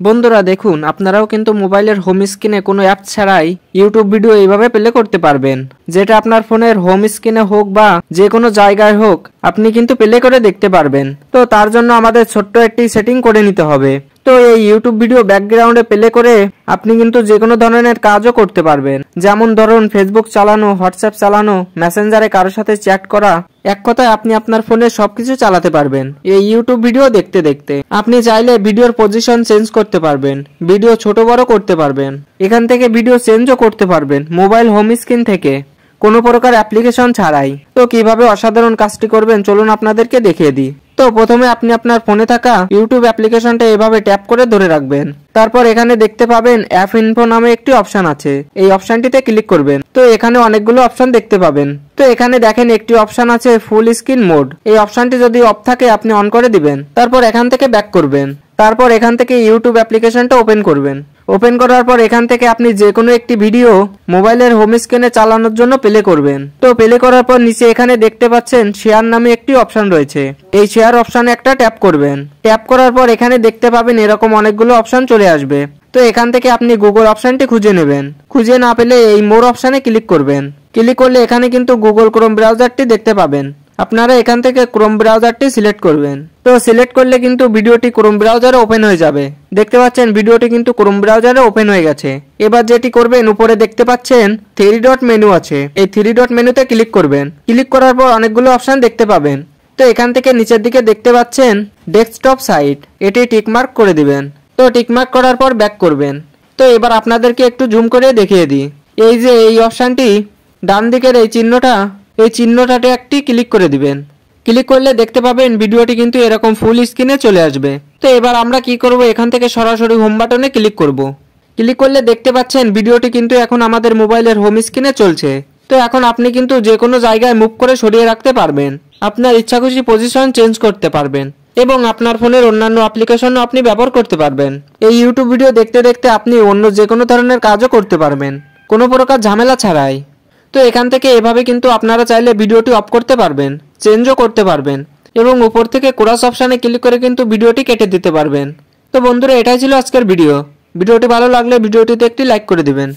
বন্ধুরা দেখুন, আপনারাও কিন্তু মোবাইলের হোম স্ক্রিনে কোনো অ্যাপ ছাড়াই ইউটিউব ভিডিও এইভাবে প্লে করতে পারবেন, যেটা আপনার ফোনের হোম স্ক্রিনে হোক বা যে কোনো জায়গায় হোক আপনি কিন্তু প্লে করে দেখতে পারবেন। তো তার জন্য আমাদের ছোট্ট একটি সেটিং করে নিতে হবে। তো এই ইউটিউব ভিডিও ব্যাকগ্রাউন্ডে প্লে করে আপনি কিন্তু যে কোনো ধরনের কাজও করতে পারবেন, যেমন ধরুন ফেসবুক চালানো, হোয়াটসঅ্যাপ চালানো, মেসেঞ্জারে কারোর সাথে চ্যাট করা, এক কথায় আপনি আপনার ফোনে সবকিছু চালাতে পারবেন এই ইউটিউব ভিডিও দেখতে দেখতে। আপনি চাইলে ভিডিওর পজিশন চেঞ্জ করতে পারবেন, ভিডিও ছোট বড় করতে পারবেন, এখান থেকে ভিডিও চেঞ্জও করতে পারবেন মোবাইল হোম স্ক্রিন থেকে, কোনো প্রকার অ্যাপ্লিকেশন ছাড়াই। তো কিভাবে অসাধারণ কাজটি করবেন চলুন আপনাদেরকে দেখিয়ে দিই। তো প্রথমে আপনি আপনার ফোনে থাকা ইউটিউব অ্যাপ্লিকেশনটা এভাবে ট্যাপ করে ধরে রাখবেন। তারপর এখানে দেখতে পাবেন অ্যাপ ইনফো নামে একটি অপশন আছে, এই অপশনটিতে ক্লিক করবেন। তো এখানে অনেকগুলো অপশন দেখতে পাবেন। তো এখানে দেখেন একটি অপশন আছে ফুল স্ক্রিন মোড, এই অপশনটি যদি অফ থাকে আপনি অন করে দিবেন। তারপর এখান থেকে ব্যাক করবেন। তারপর এখান থেকে ইউটিউব অ্যাপ্লিকেশনটা ওপেন করবেন। ওপেন করার পর এখান থেকে আপনি যে কোনো একটি ভিডিও মোবাইলের হোম স্ক্রিনে চালানোর জন্য প্লে করবেন। তো প্লে করার পর নিচে এখানে দেখতে পাচ্ছেন শেয়ার নামে একটি অপশন রয়েছে, এই শেয়ার অপশনে একটা ট্যাপ করবেন। ট্যাপ করার পর এখানে দেখতে পাবেন এরকম অনেকগুলো অপশন চলে আসবে। তো এখান থেকে আপনি গুগল অপশনটি খুঁজে নেবেন, খুঁজে না পেলে এই মোর অপশনে ক্লিক করবেন। ক্লিক করলে এখানে কিন্তু গুগল ক্রোম ব্রাউজারটি দেখতে পাবেন। আপনারা এখান থেকে ক্রোম ব্রাউজারটি সিলেক্ট করবেন। তো সিলেক্ট করলে কিন্তু ভিডিওটি ক্রোম ব্রাউজারে ওপেন হয়ে যাবে। দেখতে পাচ্ছেন ভিডিওটি কিন্তু ক্রোম ব্রাউজারে ওপেন হয়ে গেছে। এবার যেটি করবেন, উপরে দেখতে পাচ্ছেন 3 ডট মেনু আছে, এই 3 ডট মেনুতে ক্লিক করবেন। ক্লিক করার পর অনেকগুলো অপশন দেখতে পাবেন। তো এখান থেকে নিচের দিকে দেখতে পাচ্ছেন ডেস্কটপ সাইট, এটি টিকমার্ক করে দিবেন। তো টিকমার্ক করার পর ব্যাক করবেন। তো এবার আপনাদেরকে একটু জুম করে দেখিয়ে দিই। এই যে এই অপশনটি ডান দিকের এই চিহ্নটাতে একটি ক্লিক করে দিবেন। ক্লিক করলে দেখতে পাবেন ভিডিওটি কিন্তু এরকম ফুল স্ক্রিনে চলে আসবে। তো এবার আমরা কি করব, এখান থেকে সরাসরি হোম বাটনে ক্লিক করব। ক্লিক করলে দেখতে পাচ্ছেন ভিডিওটি কিন্তু এখন আমাদের মোবাইলের হোম স্ক্রিনে চলছে। তো এখন আপনি কিন্তু যে কোনো জায়গায় মুভ করে সরিয়ে রাখতে পারবেন, আপনার ইচ্ছাখুশি পজিশন চেঞ্জ করতে পারবেন এবং আপনার ফোনের অন্যান্য অ্যাপ্লিকেশনও আপনি ব্যবহার করতে পারবেন। এই ইউটিউব ভিডিও দেখতে দেখতে আপনি অন্য যে কোনো ধরনের কাজও করতে পারবেন, কোনো প্রকার ঝামেলা ছাড়াই। তো এখান থেকে এভাবে কিন্তু আপনারা চাইলে ভিডিওটি অফ করতে পারবেন, চেঞ্জও করতে পারবেন এবং উপর থেকে ক্রস অপশানে ক্লিক করে কিন্তু ভিডিওটি কেটে দিতে পারবেন। তো বন্ধুরা, এটাই ছিল আজকের ভিডিওটি ভালো লাগলে ভিডিওটিতে একটি লাইক করে দিবেন।